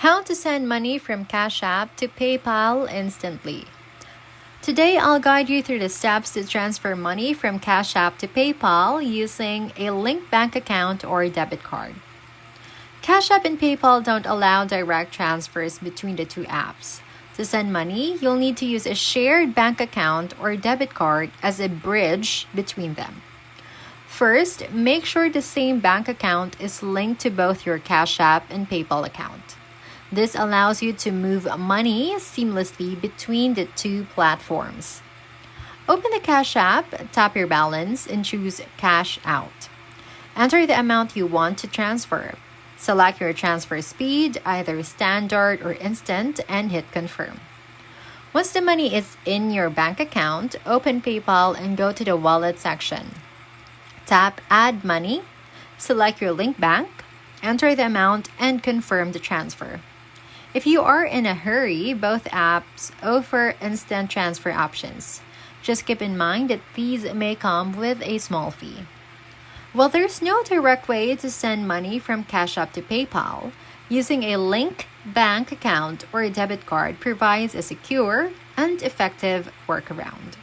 How to send money from Cash App to PayPal instantly. Today, I'll guide you through the steps to transfer money from Cash App to PayPal using a linked bank account or debit card. Cash App and PayPal don't allow direct transfers between the two apps. To send money, you'll need to use a shared bank account or debit card as a bridge between them. First, make sure the same bank account is linked to both your Cash App and PayPal account. This allows you to move money seamlessly between the two platforms. Open the Cash App, tap your balance, and choose Cash Out. Enter the amount you want to transfer. Select your transfer speed, either standard or instant, and hit confirm. Once the money is in your bank account, open PayPal and go to the Wallet section. Tap Add Money, select your link bank, enter the amount, and confirm the transfer. If you are in a hurry, both apps offer instant transfer options. Just keep in mind that these may come with a small fee. While there's no direct way to send money from Cash App to PayPal, using a linked bank account or a debit card provides a secure and effective workaround.